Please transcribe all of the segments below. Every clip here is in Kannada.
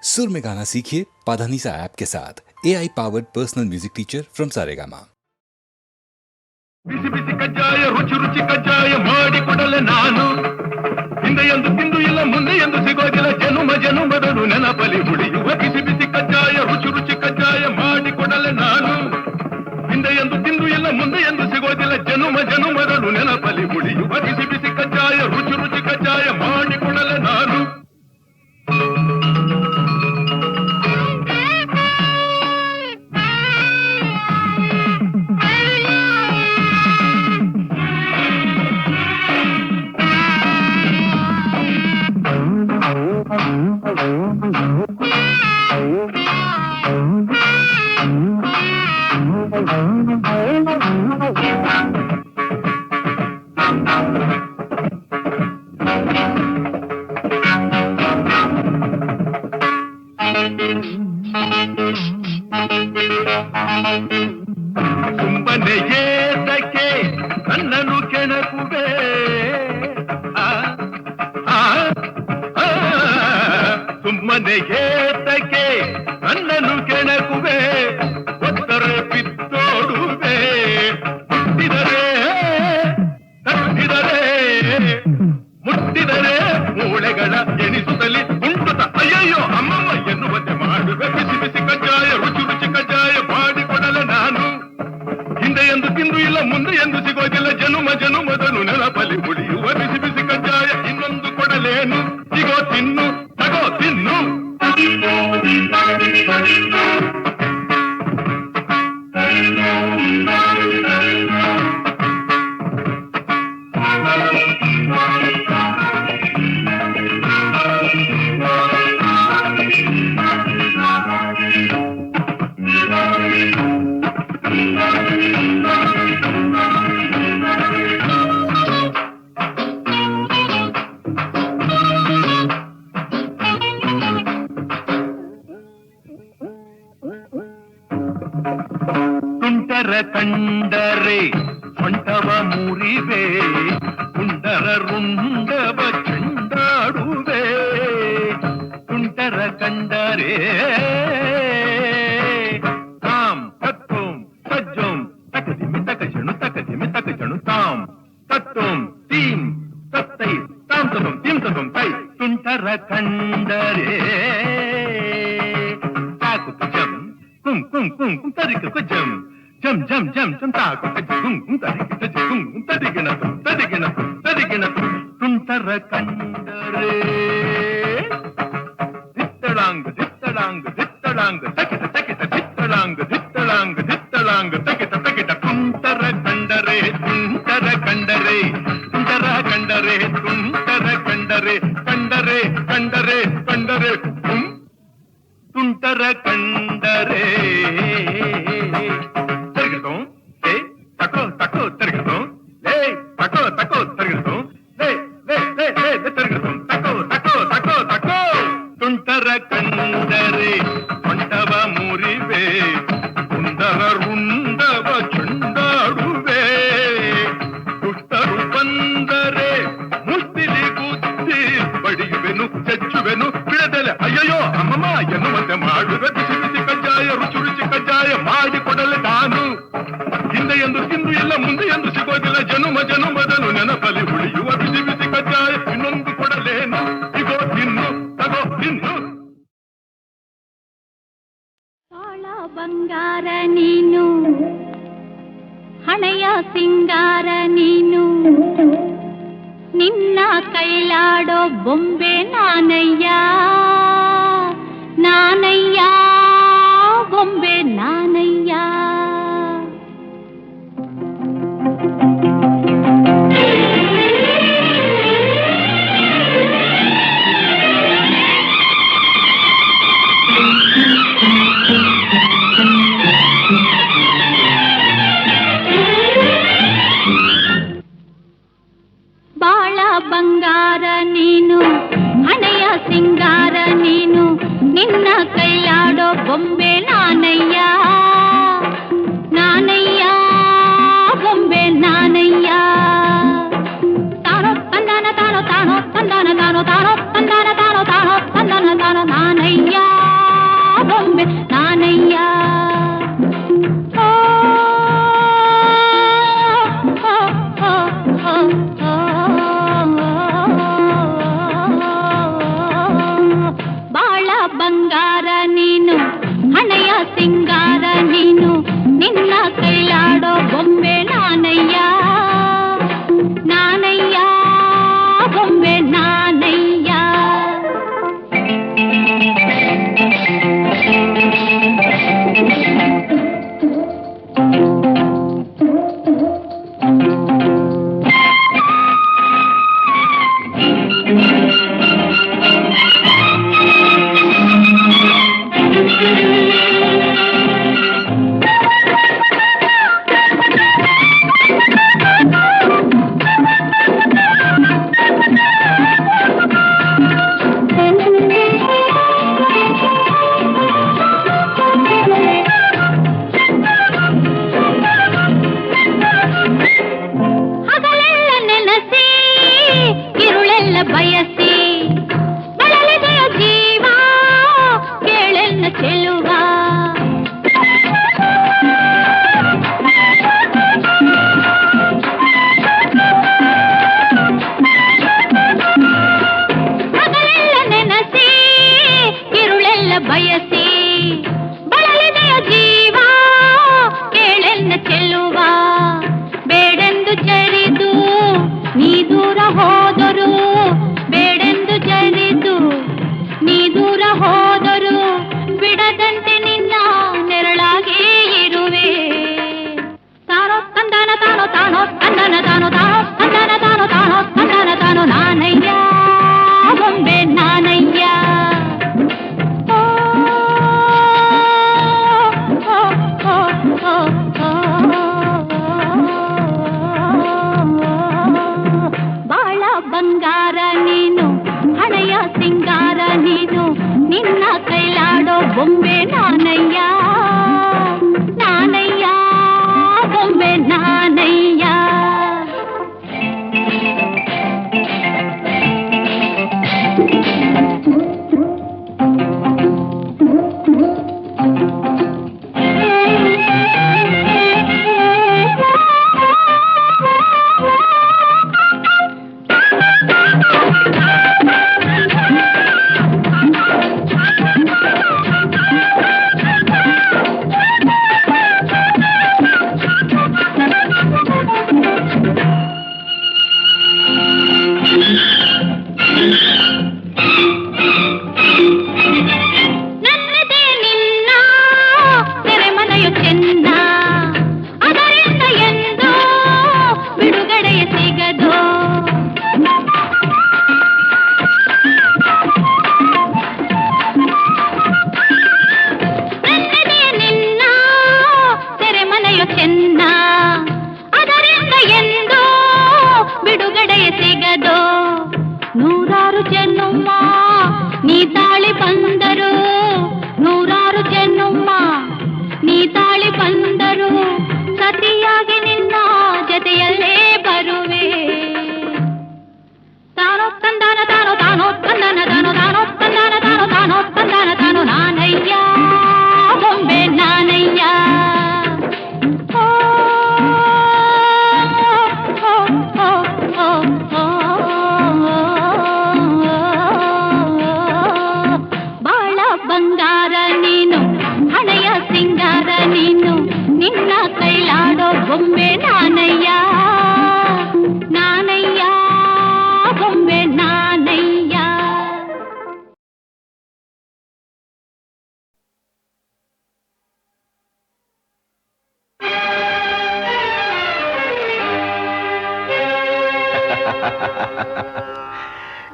सुर में गाना सीखिए पाधानीसा ऐप के साथ AI powered personal music teacher from Saregama. ಬಿಸಿ ಬಿಸಿ ಕಜ್ಜಾಯ ರುಚಿ ರುಚಿ ಕಜ್ಜಾಯ ಮಾಡಿ ಕೊಡಲೆ ನಾನು ಹಿಂದೆ ಎಂದು ತಿಂದು ಇಲ್ಲ ಮುಂದೆ ಎಂದು ಸಿಗೋದಿಲ್ಲ ಜನುಮ ಜನುಮದನು ನೆನಪಲಿ ಉಳಿಯುವ ಬಿಸಿ ಬಿಸಿ ಕಜ್ಜಾಯ ರುಚಿ ರುಚಿ ಕಜ್ಜಾಯ ಮಾಡಿ ಕೊಡಲೆ ನಾನು ಹಿಂದೆ ಎಂದು ತಿಂದು ಇಲ್ಲ ಮುಂದೆ ಎಂದು ಸಿಗೋದಿಲ್ಲ ಜನುಮ ಜನುಮದನು ನೆನಪಲಿ ಉಳಿಯುವ ಬಿಸಿ ಬಿಸಿ ಕಜ್ಜಾಯ ರುಚಿ ರುಚಿ ಕಜ್ಜಾಯ ಮಾಡಿ ಕೊಡಲೆ ನಾನು ಸುಮ್ಮನೆ ಏತಕ್ಕೆ ನನ್ನನ್ನು ಕೆಣಕುವೆ ಸುಮ್ಮನೆ ಏತಕ್ಕೆ ನನ್ನನ್ನು ಕೆಣಕುವೆ ಒತ್ತರ ಬಿತ್ತೋಡುವೆ ಮುಟ್ಟಿದರೆ ತಟ್ಟಿದರೆ ಮುಟ್ಟಿದರೆ ಮೂಳೆಗಳ ಎಣಿಸುತ್ತಲಿ ಉಂಟುತ್ತ ಅಯ್ಯಯ್ಯೋ ಅಮ್ಮಮ್ಮ ಎನ್ನುವಂತೆ ಮಾಡುವೆ ಬಿಸಿ ಬಿಸಿ ಕಜ್ಜಾಯ ರುಚಿ ರುಚಿ ಕಜ್ಜಾಯ ಮಾಡಿಕೊಡಲೆ ನಾನು ಹಿಂದೆ ಎಂದು ತಿಂದು ಇಲ್ಲ ಮುಂದೆ ಎಂದು ಸಿಗೋದಿಲ್ಲ ಜನುಮ ಜನುಮದನು ನೆನಪಲಿ ಉಳಿಯುವ ಬಿಸಿ ಬಿಸಿ ಕಜ್ಜಾಯ ಇನ್ನೊಂದು ಕೊಡಲೇನು ಸಿಗೋ ತಿನ್ನು ತಗೋ ತಿನ್ನು ತುಂಟರ ಕಂಡರೆ ಸೊಂಟವ ಮುರಿವೆ ಕುಂಡರ ರುಂಡವ ಚೆಂಡಾಡುವೆ ತುಂಟರ ಕಂಡರೆ ತಾಂ ತತ್ತೋಂ ಸಜ್ಜೋಂ ತಕದಿಮಿ ತಕಜಣು ತಾಂ ತತ್ತೋಂ ತೀಂ ತತ್ತೈ ತಾಂ ತತೋಂ ತೀಂ ತತೋಂ ತೈ ತುಂಟರ ಕಂಡರೆ ತಾಕು ಜಂ ಕುಂ ಕುಂ ಕುಂ ಕುಂ ತರಿಕ ಜಂ ಜಂ ಜಂ ಜಂ ಜಂ ತಾಕು ಕುಂ ಕುಂ ತರಿಕ ಕುಂ ತದಿಗಿನ ತುಂಟರ ಕಂಡರೆ ದಿತ್ತಳಾಂಗ ತಕಿಟ ದಿತ್ತಳಾಂಗ ತಕಿಟ ತುಂಟರ ಕಂಡರೆ ತುಂಟರ ಕಂಡರೆ ತಿರುಗತೋ ಏ ತಕೋ ತಿರುಗತೋ ಲೇ ತಕೋ ತಿರುಗತೋ ಲೇ ತಿರುಗತೋ ತಕೋ ತುಂಟರ ಕಂಡರೆ ಸೊಂಟವ ಮುರಿವೆ ಕುಂಡರ ರುಂಡವ ಚುಂಡಾಡುವೆ ದುಷ್ಟರು ಬಂದರೆ ಮುಷ್ಟಿಲಿ ಗುದ್ದಿ ಬಡಿಯುವೆನು ಚಚ್ಚುವೆನು ಬಿಡದಲೆ ಅಯ್ಯಯ್ಯೋ ಅಮ್ಮಮ್ಮ ಎನ್ನುವಂತೆ ಮಾಡುವೆ ಬಿಸಿ ಬಿಸಿ ಕಜ್ಜಾಯ ರುಚಿ ರುಚಿ ಕಜ್ಜಾಯ ಮಾಡಿಕೊಡಲೆ ನಾನು ಹಿಂದೆ ಎಂದು ತಿಂದು ಇಲ್ಲ ಮುಂದೆ ಎಂದು ಸಿಗೋದಿಲ್ಲ ಜನುಮ ಜನುಮದನು ನೆನಪಲಿ ಉಳಿಯುವ ಬಿಸಿ ಬಿಸಿ ಕಜ್ಜಾಯ ಇನ್ನೊಂದು ಕೊಡಲೇನು ಇಗೋ ತಿನ್ನು ತಗೋ ತಿನ್ನು ಬಂಗಾರ ನೀನು ಹಣೆಯ ಸಿಂಗಾರ ನೀನು ನಿನ್ನ ಕೈಲಾಡೋ ಬೊಂಬೆ ನಾನಯ್ಯ ಬೊಂಬೆ ನಾನಯ್ಯ ಬಾಳ ಬಂಗಾರ ನೀನು ಹಣೆಯ ಸಿಂಗಾರ ನೀನು ನಿನ್ನ ಕೈಲಾಡೋ ಬೊಂಬೆ ನಾನಯ್ಯ ಬೊಂಬೆ ನಾನಯ್ಯ ತಾನೋ ತಂದಾನ ತಾನೋ ತಾನೋ ತಂದಾನ ತಾನೋ ತಾನೋ ತಂದಾನ ತಾನೋ ತಾನೋ ತಂದಾನ ತಾನೋ ನಾನಯ್ಯ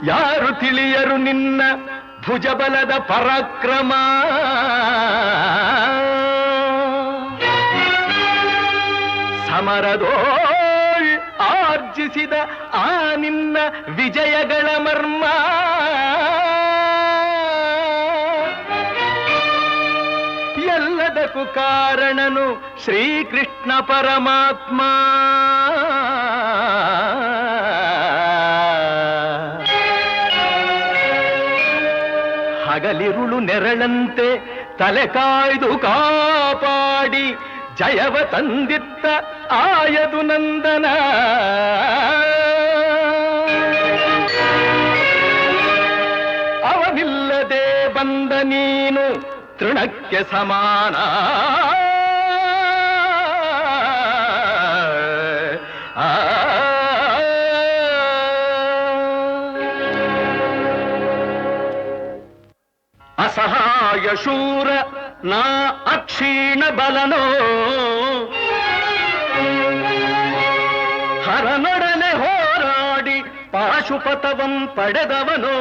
ಯಾರು ತಿಳಿಯರು ನಿನ್ನ ಭುಜಬಲದ ಪರಾಕ್ರಮ, ಸಮರದೋಳ್ ಆರ್ಜಿಸಿದ ಆ ನಿನ್ನ ವಿಜಯಗಳ ಮರ್ಮ. ಎಲ್ಲದಕ್ಕೂ ಕಾರಣನು ಶ್ರೀಕೃಷ್ಣ ಪರಮಾತ್ಮ. ಹಗಲಿರುಳು ನೆರಳಂತೆ ತಲೆ ಕಾಯ್ದು ಕಾಪಾಡಿ ಜಯವ ತಂದಿತ್ತ ಆಯದು ನಂದನ. ಅವನಿಲ್ಲದೆ ಬಂದ ನೀನು ತೃಣಕ್ಕೆ ಸಮಾನ. ಆಯಶೂರ ನಾ ಅಕ್ಷೀಣ ಬಲನೋ ಹರನೊಡನೆ ಹೋರಾಡಿ ಪಾಶುಪತವಂ ಪಡೆದವನೋ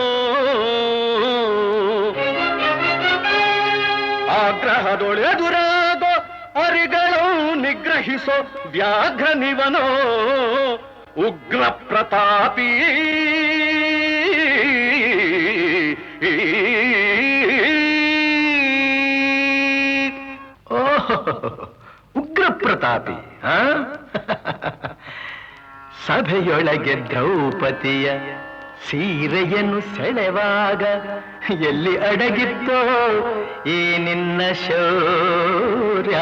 ಆಗ್ರಹದೊಳೆದುರಾಗೋ ಅರಿಗಳು ನಿಗ್ರಹಿಸೋ ವ್ಯಾಘ್ರನಿವನೋ ಉಗ್ರ ಪ್ರತಾಪಿ ಉಗ್ರ ಪ್ರತಾಪಿ ಸಭೆಯೊಳಗೆ ದ್ರೌಪದಿಯ ಸೀರೆಯನ್ನು ಸೆಳೆವಾಗ ಎಲ್ಲಿ ಅಡಗಿತ್ತೋ ಈ ನಿನ್ನ ಶೌರ್ಯ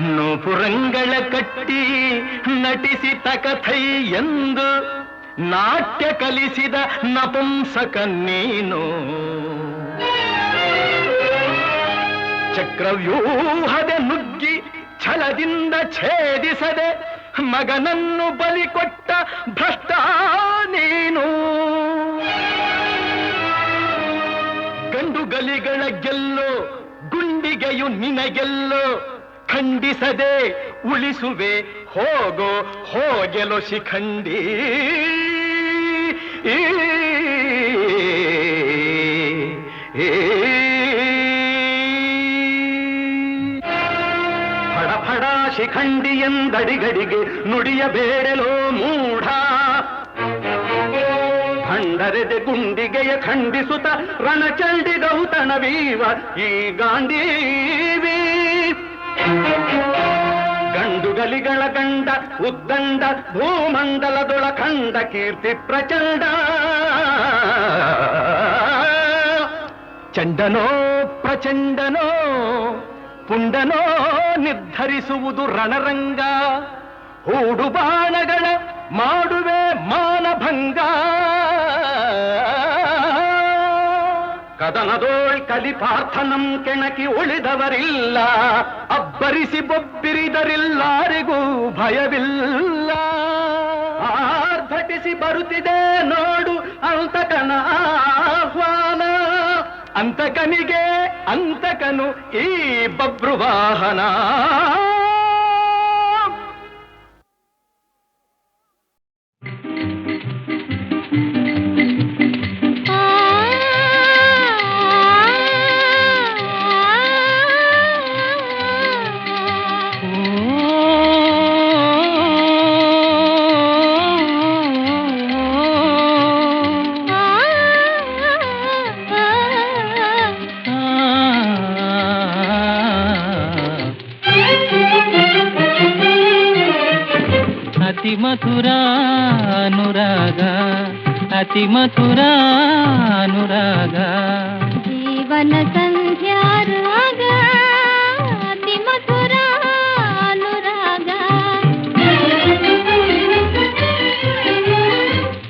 ನೂಪುರಂಗಳ ಕಟ್ಟಿ ನಟಿಸಿ ತಕಥೈ ಎಂದು ನಾಟ್ಯ ಕಲಿಸಿದ ನಪುಂಸಕ ನೀನು ಚಕ್ರವ್ಯೂಹದ ನುಗ್ಗಿ ಛಲದಿಂದ ಛೇದಿಸದೆ ಮಗನನ್ನು ಬಲಿ ಕೊಟ್ಟ ಭ್ರಷ್ಟ ನೀನು ಗಂಡುಗಲಿಗಳ ಗೆಲ್ಲೋ ಗುಂಡಿಗೆಯು ನಿನಗೆಲ್ಲೋ ಖಂಡಿಸದೆ ಉಳಿಸುವೆ ಹೋಗೋ ಹೋಗೆಲೋ ಶಿಖಂಡಿ ಫಡ ಶಿಖಂಡಿ ಎಂದಡಿಗಡಿಗೆ ನುಡಿಯಬೇಡಲೋ ಮೂಢ ಭಂಡರೆದೆ ಗುಂಡಿಗೆಯ ಖಂಡಿಸುತ್ತ ರಣಚಂಡಿ ಗೌತಣವೀವ ಈ ಗಾಂಧೀವಿ ಗಂಡುಗಲಿಗಳ ಗಂಡ ಉದ್ದಂಡ ಭೂಮಂಡಲದೊಳ ಖಂಡ ಕೀರ್ತಿ ಪ್ರಚಂಡ ಚಂಡನೋ ಪ್ರಚಂಡನೋ ಪುಂಡನೋ ನಿರ್ಧರಿಸುವುದು ರಣರಂಗ ಹೂಡು ಬಾಣಗಳ ಮಾಡುವೆ ಮಾನಭಂಗ ಕದನದೋಳ್ ಕಲಿಪಾರ್ಥನಂ ಕೆಣಕಿ ಉಳಿದವರಿಲ್ಲ ಅಬ್ಬರಿಸಿ ಬೊಬ್ಬಿರಿದರಿಲ್ಲಾರಿಗೂ ಭಯವಿಲ್ಲ ಆರ್ಭಟಿಸಿ ಬರುತ್ತಿದೆ ನೋಡು ಅಂತಕನ ಆಹ್ವಾನ ಅಂತಕನಿಗೆ ಅಂತಕನು ಈ ಬಭ್ರುವಾಹನ ಮಧುರಾನುರಾಗ ಅತಿ ಮಧುರಾನುರಾಗ ಜೀವನ ಸಂಧ್ಯಾರಾಗ ಅತಿ ಮಧುರಾನುರಾಗ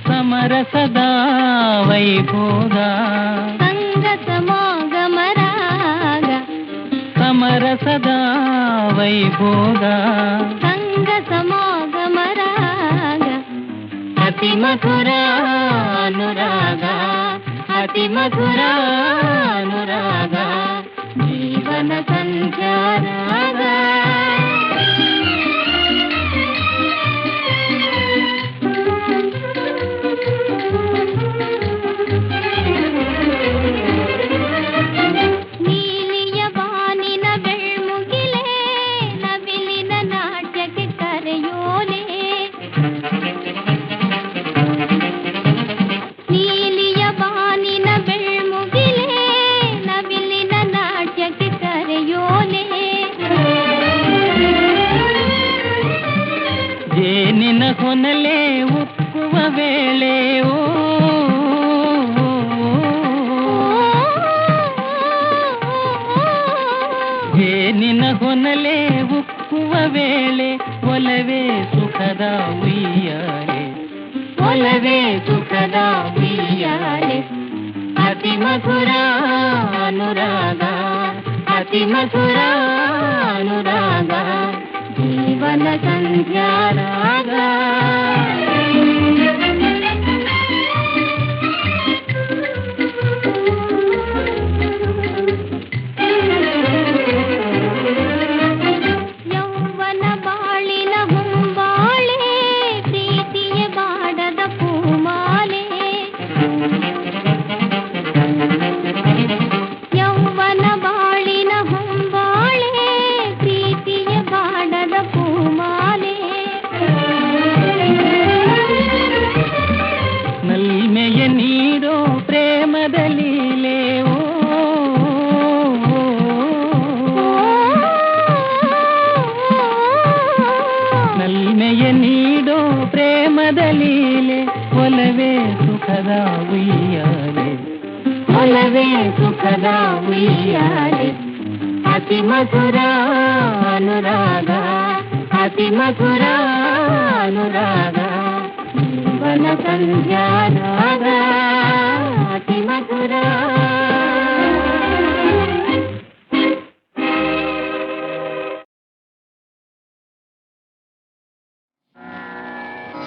ಸಮರಸದ ವೈಭೋಗ ಸಂಗ ಸಮಾಗಮರಾಗ ಸಮರಸದ ವೈಭೋಗ ಸಂಗ ಸಮಾಗಮರಾಗ ಅತಿ ಮಧುರಾನುರಾಗ ಅತಿ ಮಧುರಾನುರಾಗ ಜೀವನ ಸಂಧ್ಯಾರಾಗ ನೀಲಿಯ ಬಾನಿನ ಬೆಳ್ಮುಗಿಲೆ ನವಿಲಿನ ನಾಟ್ಯಕ್ಕೆ ಕರೆಯೋಲೆ ನೀಲಿಯ ಬಾನಿನ ಬೆಳ್ಮುಗಿಲೆ ನವಿಲಿನ ನಾಟ್ಯಕ್ಕೆ ಕರೆಯೋಲೆ ಜೇನಿನ ಹೊನಲೆ ಉಕ್ಕುವ ವೇಳೆ ಓ ಜೇನಿನ ಹೊನಲೆ ಉಕ್ಕುವ ವೇಳೆ ಒಲವೇ ಸುಖದ ಉಯ್ಯಾಲೆ ಒಲವೇ ಸುಖದ ಉಯ್ಯಾಲೆ ಅತಿ ಮಧುರ ಅನುರಾಗ ಅತಿ ಮಧುರ ಅನುರಾಗ ಜೀವನ ಸಂಧ್ಯಾರಾಗ ಪ್ರೇಮದ ಲೀಲೆ ಓ ನಲ್ಮೆಯ ನೀಡೋ ಪ್ರೇಮದ ಲೀಲೆ ಒಲವೇ ಸುಖದ ಉಯ್ಯಾಲೆ ಒಲವೇ ಸುಖದ ಉಯ್ಯಾಲೆ ಅತಿ ಮಧುರ ಅನುರಾಗ ಅತಿ ಮಧುರ ಅನುರಾಗ ಜೀವನ ಸಂಧ್ಯಾರಾಗ ಅತಿ ಮಧುರ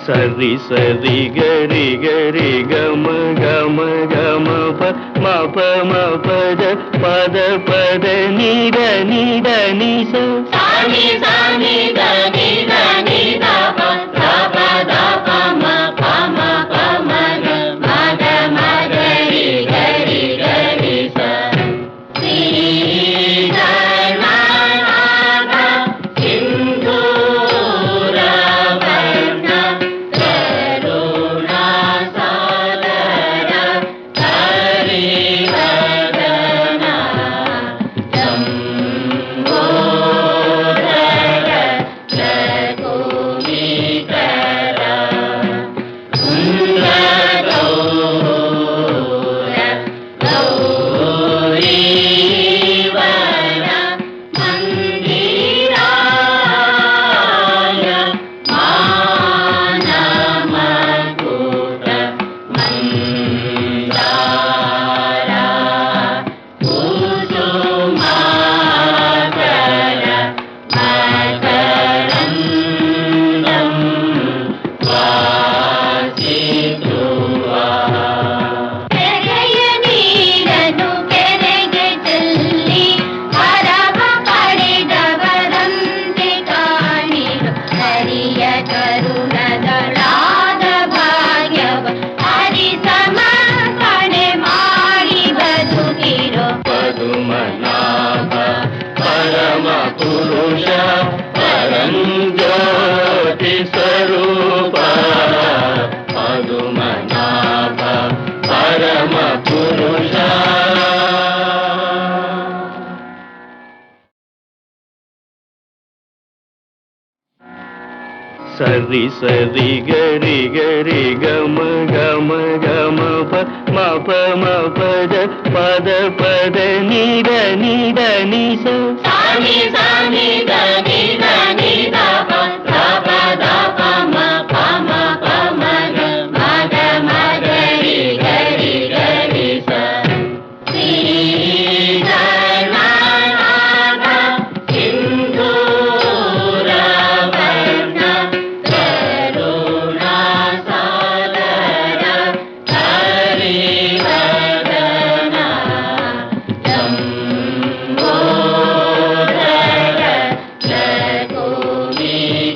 ಸರಿ ಸರಿ ಗರಿ ಗರಿ ಗಮ ಗಮ ಗಮ ಪ ಮ ಪ ಮ ಪದ ಪದ ಪದ ನೀಡ ನೀಡ ನಿ ಸ ಸಾನಿ ಸಾನಿ ದ ನಿ ದ ನಿ ದ ಪ ದ ಪ ದ ಪ ಮ ಪ ಮ ಪ ಮ ಗ ಮ ಗ ಮ ಗರಿ ಗರಿ ಗರಿ ಸ ಶ್ರೀ ಗಣನಾಥ ಸಿಂಧೂರ ವರ್ಣ ಕರುಣಾ ಸಾಗರ ಹರಿವದನ ಶಂಭೋದರ ರಘುವೀಕರ ಸುಂದರಗೌರ ಗೌರೀವರ ಮಂದಿರಾಯ ಮಾನಮಕುಟ ಮಂದಾರ ಕುಸುಮಾಕರ ಮಕರಂದಂ ವಾಸಿಧ್ರುವ ಕೆರೆಯ ನೀರನ್ನು ಕೆರೆಗೆ ಚೆಲ್ಲಿ ಹರವ ಪಡೆದವರಂತೆ ಕಾಣಿರು ಹರಿಯ ಕರುಣದಳಾದ ಭಾಗ್ಯವ ಹರಿಸಮರ್ಪಣೆ ಮಾಡಿ ಬದುಕಿರೋ ಪದುಮನಾಭ ಪರಮ ಪುರುಷ ಪರಂ ಜ್ಯೋತಿ ಸ್ವರೂಪ ಪದುಮನಾಭ ಪರಮ ಪುರುಷ ಸರಿ ಸರಿ ಗರಿ ಗರಿ ಗಮ ಗಮ ಗಮ ಪ ಮ ಪ ಮ ಪದ ಪದ ಪದ ನೀಡ ನೀಡ ನಿ ಸ ಸಾನಿ ಸಾನಿ ದ ನಿ ದ ನಿ ದ ಪ ದ ಪ ದ ಪ ಮ ಪ ಮ ಪ ಮ ಗ ಮ ಗ ಮ ಗರಿ ಗರಿ ಗರಿ ಸ ಶ್ರೀ ಗಣನಾಥ ಸಿಂಧೂರ ವರ್ಣ ಕರುಣಾ ಸಾಗರ ಹರಿವದನ ಶಂಭೋದರ ರಘುವೀಕರ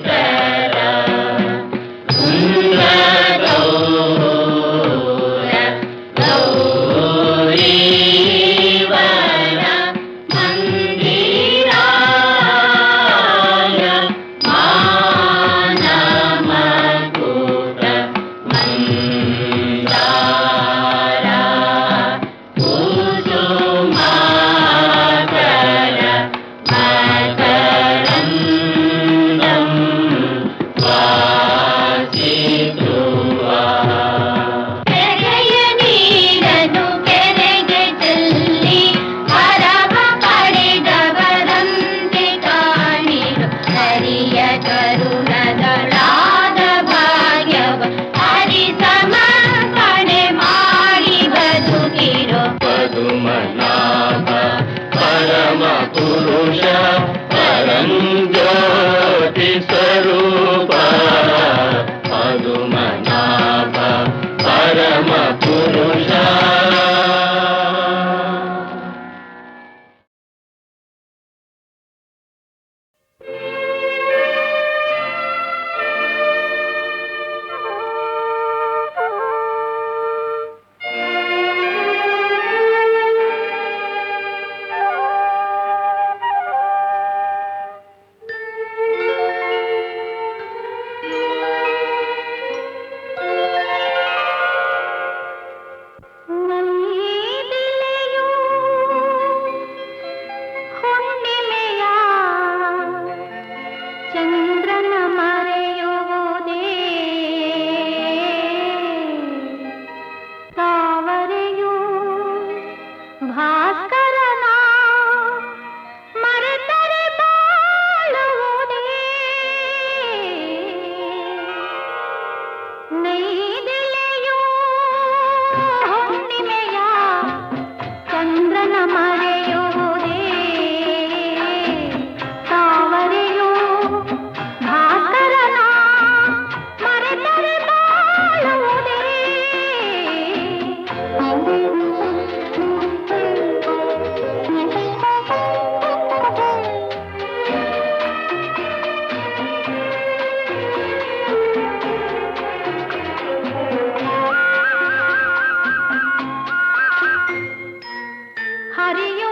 ಹರಿಯ